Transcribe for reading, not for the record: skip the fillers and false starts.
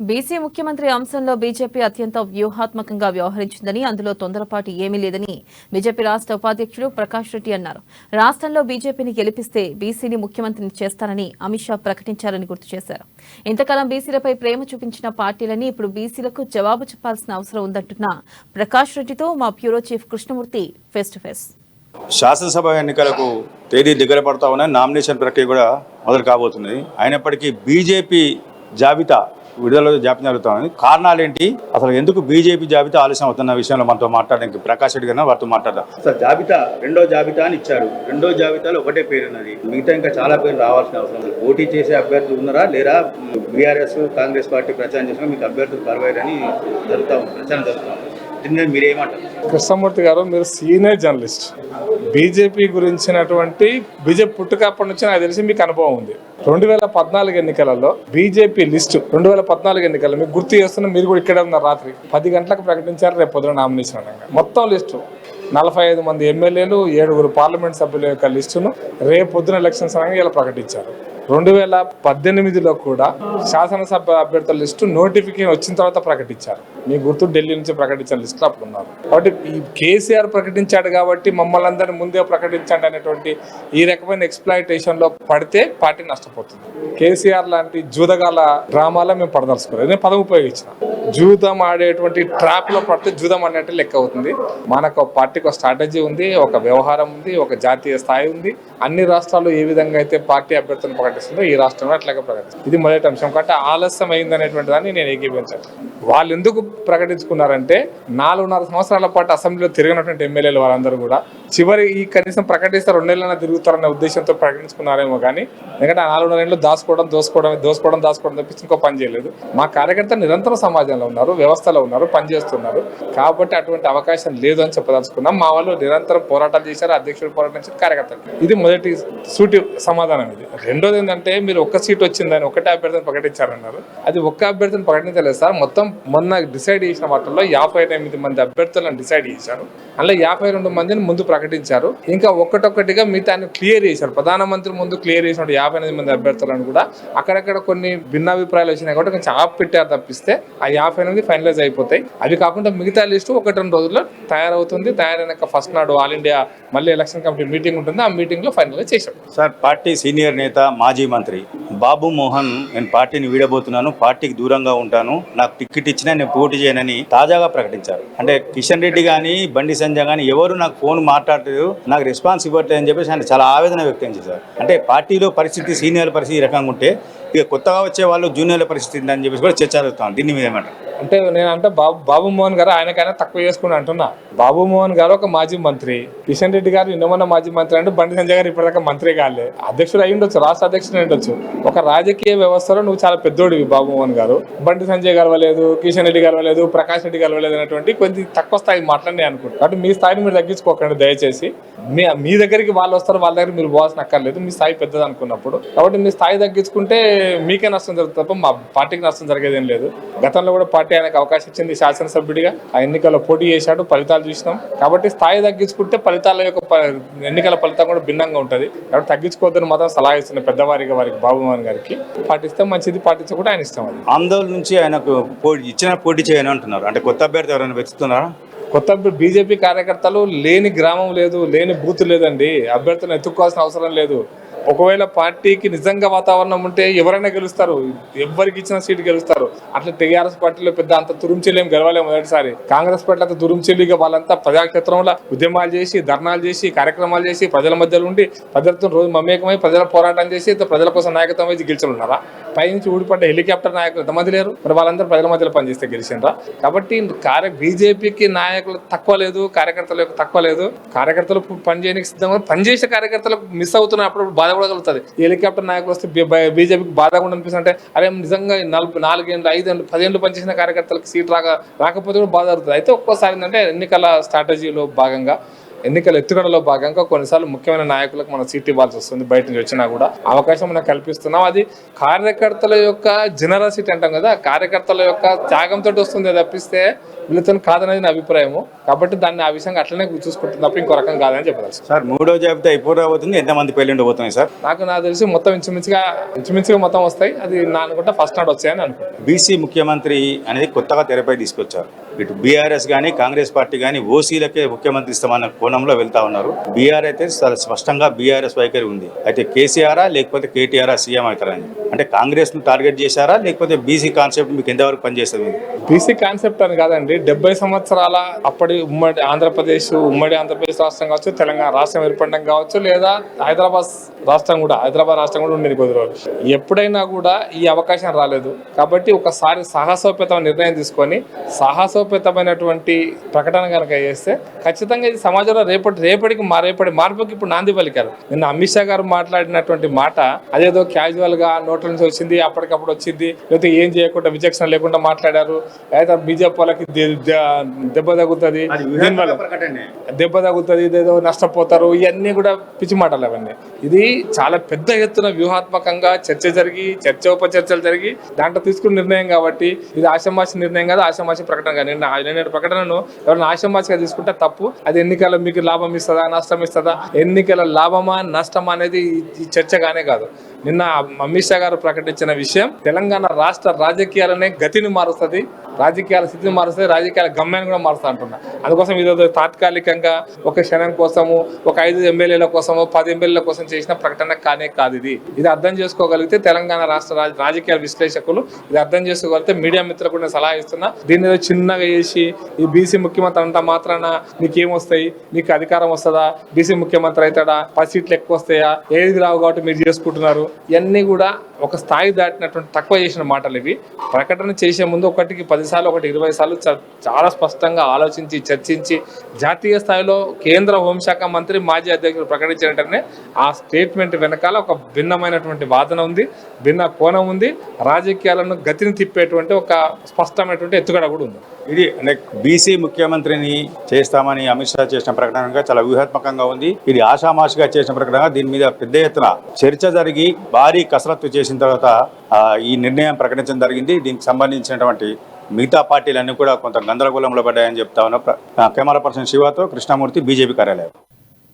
BC ముఖ్యమంత్రి అంశంలో BJP అత్యంత వ్యూహాత్మకంగా వ్యవహరించిందని, అందులో తొందరపాటు ఏమీ లేదని బీజేపీ రాష్ట్ర ఉపాధ్యక్షుడు ప్రకాష్ రెడ్డి అన్నారు. రాష్ట్రంలో బీజేపీని గెలిపిస్తే బీసీని ముఖ్యమంత్రిని చేస్తారని అమిత్ షా ప్రకటించారని గుర్తు చేశారు. ఇంతకాలం బీసీలపై ప్రేమ చూపించిన పార్టీలని ఇప్పుడు బీసీలకు జవాబు చెప్పాల్సిన అవసరం ఉందంటున్న ప్రకాష్ రెడ్డితో మా bureau chief Krishnamurthy face to face. శాసనసభ ఎన్నికలకు తేదీ దగ్గర పడతా ఉన్నాయి. నామినేషన్ ప్రక్రియ కూడా మొదలు కాబోతుంది. అయినప్పటికీ బీజేపీ జాబితా విడుదల జాబితా జరుగుతుంది. కారణాలు ఏంటి, అసలు ఎందుకు బీజేపీ జాబితా ఆలస్యం అవుతున్న విషయంలో మనతో మాట్లాడడానికి ప్రకాష్ రెడ్డి గారు వారితో మాట్లాడదాం. సార్, జాబితా రెండో జాబితా అని ఇచ్చారు. రెండో జాబితాలో ఒకటే పేరు ఉన్నది, మిగతా ఇంకా చాలా పేర్లు రావాల్సిన అవసరం ఉంది. పోటీ చేసే అభ్యర్థులు ఉన్నారా లేరా? బీఆర్ఎస్ కాంగ్రెస్ పార్టీ ప్రచారం చేసిన మీకు అభ్యర్థులు కరువైరని జరుగుతూ ఉంది, ప్రచారం జరుగుతూ ఉంది. మీరేమంటారు? కృష్ణమూర్తి గారు, మీరు సీనియర్ జర్నలిస్ట్. బీజేపీ గురించినటువంటి బీజేపీ పుట్టుకప్పటి నుంచి నాకు తెలిసి మీకు అనుభవం ఉంది. 2014 ఎన్నికలలో బీజేపీ లిస్టు 2014 ఎన్నికల్లో మీకు గుర్తు చేస్తున్న, మీరు కూడా ఇక్కడే ఉన్నారు. రాత్రి 10 గంటలకు ప్రకటించారు. రేపు పొద్దున నామినేషన్ అనగా మొత్తం లిస్టు 45 మంది ఎమ్మెల్యేలు, 7 పార్లమెంట్ సభ్యుల యొక్క లిస్టును రేపు పొద్దున ఎలక్షన్స్ అనగా ఇలా ప్రకటించారు. 2018లో కూడా శాసనసభ అభ్యర్థుల లిస్టు నోటిఫికేషన్ వచ్చిన తర్వాత ప్రకటించారు. మీకు గుర్తు, ఢిల్లీ నుంచి ప్రకటించిన లిస్టులో అప్పుడు ఉన్నారు. కాబట్టి ఈ కేసీఆర్ ప్రకటించాడు కాబట్టి మమ్మల్ని అందరినీ ముందే ప్రకటించండి అనేటువంటి ఈ రకమైన ఎక్స్ప్లాయిటేషన్లో పడితే పార్టీ నష్టపోతుంది. కేసీఆర్ లాంటి జూదగాల డ్రామాలో మేము పడదలుచుకోలేదు. నేను పదం ఉపయోగించిన జూదం ఆడేటువంటి ట్రాప్లో పడితే జూదం అనేట్టు లెక్క అవుతుంది. మనకు పార్టీకి ఒక స్ట్రాటజీ ఉంది, ఒక వ్యవహారం ఉంది, ఒక జాతీయ స్థాయి ఉంది. అన్ని రాష్ట్రాల్లో ఏ విధంగా అయితే పార్టీ అభ్యర్థులను ప్రకటిస్తుందో ఈ రాష్ట్రంలో అట్లాగే ప్రకటిస్తుంది. ఇది మొదటి అంశం. కాబట్టి ఆలస్యం అయింది అనేటువంటి దాన్ని నేను ఏకీభవించాను. వాళ్ళు ఎందుకు ప్రకటించుకున్నారంటే 4.5 సంవత్సరాల పాటు అసెంబ్లీలో తిరిగినటువంటి ఎమ్మెల్యేలు వాళ్ళందరూ కూడా చివరి ఈ కనీసం ప్రకటిస్తే 2 నెలలైనా తిరుగుతారనే ఉద్దేశంతో ప్రకటించుకున్నారేమో కానీ, ఎందుకంటే ఆ 4.5 నెలలు దోసుకోవడం తప్పించి ఇంకో పని చేయలేదు. మా కార్యకర్తలు నిరంతరం సమాజంలో ఉన్నారు, వ్యవస్థలో ఉన్నారు, పనిచేస్తున్నారు. కాబట్టి అటువంటి అవకాశం లేదు అని చెప్పదలుచుకున్నాం. మా వాళ్ళు నిరంతరం పోరాటాలు చేశారు, అధ్యక్షుడు పోరాటం చేశారు, కార్యకర్తలు. ఇది మొదటి సూటి సమాధానం. ఇది రెండోది ఏంటంటే, మీరు ఒక్క సీట్ వచ్చిందని ఒకటే అభ్యర్థిని ప్రకటించారన్నారు. అది ఒక్క అభ్యర్థిని ప్రకటించలేదు సార్. మొత్తం మొన్న డిసైడ్ చేసిన వాటిల్లో 58 మంది అభ్యర్థులను డిసైడ్ చేశారు. అందులో 52 మందిని ముందు ప్రకటించారు. ఇంకా ఒక్కటొక్కటిగా మిగతా క్లియర్ చేశారు. ప్రధానమంత్రి ముందు క్లియర్ చేసిన 58 మంది అభ్యర్థులను కూడా అక్కడక్కడ కొన్ని భిన్నాభిప్రాయాలు వచ్చినాయి కాబట్టి కొంచెం ఆఫ్ పెట్టారు తప్పిస్తే ఆ 58 ఫైనలైజ్ అయిపోతాయి. అవి కాకుండా మిగతా లిస్టు 1-2 రోజుల్లో తయారవుతుంది. తయారైనాక ఫస్ట్ నాడు ఆల్ ఇండియా మళ్ళీ ఎలక్షన్ కమిటీ మీటింగ్ ఉంటుంది. ఆ మీటింగ్ లో ఫైనల్ చేశారు. సార్, పార్టీ సీనియర్ నేత, మాజీ మంత్రి బాబు మోహన్, నేను పార్టీని వీడబోతున్నాను, పార్టీకి దూరంగా ఉంటాను, నాకు టికెట్ ఇచ్చినా నేను పోటీ చేయనని తాజాగా ప్రకటించారు. అంటే కిషన్ రెడ్డి కానీ, బండి సంజయ్ కానీ ఎవరు నాకు ఫోన్ మాట్లాడలేదు, నాకు రెస్పాన్స్ ఇవ్వట్లేదు అని చెప్పేసి ఆయన చాలా ఆవేదన వ్యక్తం చేశారు. అంటే పార్టీలో పరిస్థితి, సీనియర్ పరిస్థితి ఈ రకంగా ఉంటే ఇక కొత్తగా వచ్చే వాళ్ళు జూనియర్ల పరిస్థితి అని చెప్పేసి కూడా చర్చ జరుగుతాను. దీన్ని మీద ఏమంటారు? అంటే నేనంటే బాబు మోహన్ గారు ఆయనకైనా తక్కువ చేసుకుని అంటున్నా. బాబు మోహన్ గారు ఒక మాజీ మంత్రి, కిషన్ రెడ్డి గారు నిన్నమన్న మాజీ మంత్రి, అంటే బండి సంజయ్ గారు ఇప్పటిదాకా మంత్రి కాలే, అధ్యక్షుడు అయి ఉండొచ్చు, రాష్ట్ర అధ్యక్షుడు ఉండొచ్చు. ఒక రాజకీయ వ్యవస్థలో నువ్వు చాలా పెద్దోడివి బాబు మోహన్ గారు. బండి సంజయ్ గెలవలేదు, కిషన్ రెడ్డి గెలవలేదు, ప్రకాష్ రెడ్డి గెలవలేదు అనేటువంటి కొద్ది తక్కువ స్థాయి మాట్లాడి అనుకుంటారు. కాబట్టి మీ స్థాయిని మీరు తగ్గించుకోకండి దయచేసి. మీ దగ్గరికి వాళ్ళు వస్తారు, వాళ్ళ దగ్గర మీరు పోవాల్సిన అక్కర్లేదు. మీ స్థాయి పెద్దది అనుకున్నప్పుడు. కాబట్టి మీ స్థాయి తగ్గించుకుంటే మీకే నష్టం జరుగుతుంది తప్ప మా పార్టీకి నష్టం జరిగేదేం లేదు. గతంలో కూడా పార్టీ ఆయనకు అవకాశం ఇచ్చింది శాసనసభ్యుడిగా. ఆ ఎన్నికల్లో పోటీ చేశాడు, ఫలితాలు చూసినాం. కాబట్టి స్థాయి తగ్గించుకుంటే ఫలితాల యొక్క ఎన్నికల ఫలితం కూడా భిన్నంగా ఉంటుంది. కాబట్టి తగ్గించుకోవద్దని మాత్రం సలహా ఇస్తున్న పెద్దవారిగా వారికి బాబు మోహన్ గారికి. పాటిస్తే మంచిది, పాటించకుండా ఆయన ఇష్టం. అది ఆందోళన నుంచి ఆయనకు పోటీ చేయని అంటున్నారు. అంటే కొత్త అభ్యర్థి ఎవరైనా వెతుకుతున్నారా? కొత్త బీజేపీ కార్యకర్తలు లేని గ్రామం లేదు, లేని బూత్ లేదండి. అభ్యర్థులను ఎత్తుక్కోవాల్సిన అవసరం లేదు. ఒకవేళ పార్టీకి నిజంగా వాతావరణం ఉంటే ఎవరైనా గెలుస్తారు, ఎవరికి ఇచ్చిన సీటు గెలుస్తారు. అట్లా టీఆర్ఎస్ పార్టీలో పెద్ద అంత తురుంచెల్లేం గెలవలేము. మొదటిసారి కాంగ్రెస్ పార్టీ అంత తురుంచెల్లిగా వాళ్ళంతా ప్రజాక్షేత్రంలో ఉద్యమాలు చేసి, ధర్నాలు చేసి, కార్యక్రమాలు చేసి, ప్రజల మధ్యలో ఉండి, ప్రజలతో రోజు మమేకమై ప్రజల పోరాటం చేసి ప్రజల కోసం నాయకత్వం వేసి గెలిచిన్నారా? పైనుంచి ఊడిపడ్డ హెలికాప్టర్ నాయకులు ఎంతమంది లేరు? మరి వాళ్ళందరూ ప్రజల మధ్యలో పనిచేస్తే గెలిచిండ్రా? కాబట్టి బీజేపీకి నాయకులు తక్కువ లేదు, కార్యకర్తలకు తక్కువ లేదు. కార్యకర్తలు పనిచేయడానికి సిద్ధంగా, పనిచేసే కార్యకర్తలకు మిస్ అవుతున్నప్పుడు బాధ కూడా కలుగుతుంది. హెలికాప్టర్ నాయకులు వస్తే బీజేపీకి బాధగా అనిపిస్తుంది. అంటే అరే నిజంగా 4 ఏళ్ళు 5 ఏళ్ళు 10 ఏళ్ళు పనిచేసిన కార్యకర్తలకు సీట్ రాకపోతే కూడా బాధ జరుగుతుంది. అయితే ఒక్కోసారి ఏంటంటే ఎన్నికల స్ట్రాటజీలో భాగంగా ఎన్నికల ఎత్తుగడలో భాగంగా కొన్నిసార్లు ముఖ్యమైన నాయకులకు మనం సీట్ ఇవ్వాల్సి వస్తుంది, బయట నుంచి వచ్చినా కూడా అవకాశం మనం కల్పిస్తున్నాం. అది కార్యకర్తల యొక్క జనరసిటీ అంటాం కదా, కార్యకర్తల యొక్క త్యాగంతో వస్తుంది తప్పిస్తే వీళ్ళతో కాదనేది నా అభిప్రాయము. కాబట్టి దాన్ని ఆ విషయంగా అట్లనే చూసుకుంటుంది తప్ప ఇంకో రకం కాదని చెప్పాలి సార్. మూడో జాబితా ఎప్పుడు రాబోతుంది, ఎంతమంది పెళ్లి ఉండబోతున్నాయి సార్? నాకు తెలిసి మొత్తం ఇంచుమించుగా మొత్తం వస్తాయి. అది నా అనుకుంటా ఫస్ట్ నాడు వచ్చాయని అనుకుంటా. బీసీ ముఖ్యమంత్రి అనేది కొత్తగా తెరపై తీసుకొచ్చారు. ఇటు బీఆర్ఎస్ కానీ కాంగ్రెస్ పార్టీ కానీ ఓసీలకే ముఖ్యమంత్రి ఇస్తామన్న కోణంలో వెళ్తా ఉన్నారు. బీఆర్ అయితే చాలా స్పష్టంగా బీఆర్ఎస్ వైఖరి ఉంది. అయితే కేసీఆరా లేకపోతే కేటీఆర్ సీఎం అవుతారని, అంటే కాంగ్రెస్ ను టార్గెట్ చేశారా లేకపోతే బీసీ కాన్సెప్ట్ మీకు ఎంతవరకు పనిచేస్తుంది? బీసీ కాన్సెప్ట్ అని కాదండి, 70 సంవత్సరాల అప్పటి ఉమ్మడి ఆంధ్రప్రదేశ్ రాష్ట్రం కావచ్చు, తెలంగాణ రాష్ట్రం ఏర్పడడం కావచ్చు, లేదా హైదరాబాద్ రాష్ట్రం కూడా ఉండేది కొద్ది రోజులు. ఎప్పుడైనా కూడా ఈ అవకాశం రాలేదు. కాబట్టి ఒకసారి సాహసోపేతమైన నిర్ణయం తీసుకొని సాహసోపేతమైనటువంటి ప్రకటన కనుక చేస్తే ఖచ్చితంగా ఇది సమాజంలో రేపటి మార్పుకి ఇప్పుడు నాంది పలికారు. నిన్న అమిత్ షా గారు మాట్లాడినటువంటి మాట అదేదో క్యాజువల్ గా నోట్ల నుంచి వచ్చింది, అప్పటికప్పుడు వచ్చింది, లేకపోతే ఏం చేయకుండా విచక్షణ లేకుండా మాట్లాడారు. అయితే బీజేపీ వాళ్ళకి దెబ్బ తగ్గుతుంది, దీనివల్ల దెబ్బ తగ్గుతుంది, ఇదేదో నష్టపోతారు, ఇవన్నీ కూడా పిచ్చి మాటలు అవన్నీ. ఇది చాలా పెద్ద ఎత్తున వ్యూహాత్మకంగా చర్చోపచర్చలు జరిగి దాంట్లో తీసుకున్న నిర్ణయం కాబట్టి ఇది ఆషామాషి నిర్ణయం కాదు, ఆషామాషి ప్రకటన కాదు. నిన్న ప్రకటనను ఎవరైనా ఆషామాషిగా తీసుకుంటే తప్పు. అది ఎన్నికల మీకు లాభం ఇస్తుందా నష్టం ఇస్తుందా, ఎన్నికల లాభమా నష్టమా అనేది ఈ చర్చగానే కాదు. నిన్న అమిత్ షా గారు ప్రకటించిన విషయం తెలంగాణ రాష్ట్ర రాజకీయాలనే గతిని మారుస్తుంది, రాజకీయాల స్థితిని మారుస్తుంది, రాజకీయాల గమ్యాన్ని కూడా మారుస్తుంది అంటున్నా. అందుకోసం ఇదేదో తాత్కాలికంగా ఒక క్షణం కోసము, ఒక 5 ఎమ్మెల్యేల కోసము, 10 ఎమ్మెల్యేల కోసం చేసిన ప్రకటన కానే కాదు. ఇది అర్థం చేసుకోగలిగితే తెలంగాణ రాష్ట్ర రాజకీయ విశ్లేషకులు ఇది అర్థం చేసుకోగలిగితే మీడియా మిత్రులకు కూడా సలహా ఇస్తున్నా. దీన్ని ఏదో చిన్నగా చేసి ఈ బీసీ ముఖ్యమంత్రి అంతా మాత్రాన మీకేమొస్తాయి, మీకు అధికారం వస్తుందా, బీసీ ముఖ్యమంత్రి అవుతాడా, 10 సీట్లు ఎక్కువ వస్తాయా, ఏది రావు కాబట్టి మీరు చేసుకుంటున్నారు, ఇవన్నీ కూడా ఒక స్థాయి దాటినటువంటి తక్కువ చేసిన మాటలు ఇవి. ప్రకటన చేసే ముందు 1కి 10 సార్లు 20 సార్లు చాలా స్పష్టంగా ఆలోచించి చర్చించి జాతీయ స్థాయిలో కేంద్ర హోంశాఖ మంత్రి మాజీ అధ్యక్షుడు ప్రకటించినట్టునే ఆ స్టేట్మెంట్ వెనకాల ఒక భిన్నమైనటువంటి వాదన ఉంది, భిన్న కోణం ఉంది, రాజకీయాలను గతిని తిప్పేటువంటి ఒక స్పష్టమైనటువంటి ఎత్తుగడ కూడా ఉంది. ఇది బీసీ ముఖ్యమంత్రిని చేస్తామని అమిత్ షా చేసిన ప్రకటనగా చాలా వ్యూహాత్మకంగా ఉంది. ఇది ఆషామాషిగా చేసిన ప్రకటనగా దీని మీద పెద్ద ఎత్తున చర్చ జరిగి భారీ కసరత్తు చేసిన తర్వాత ఈ నిర్ణయం ప్రకటించడం జరిగింది. దీనికి సంబంధించినటువంటి మిగతా పార్టీలన్నీ కూడా కొంత గందరగోళంలో పడ్డాయని చెప్తా ఉన్నా. కెమెరా పర్సన్ శివతో కృష్ణమూర్తి, బీజేపీ కార్యాలయం.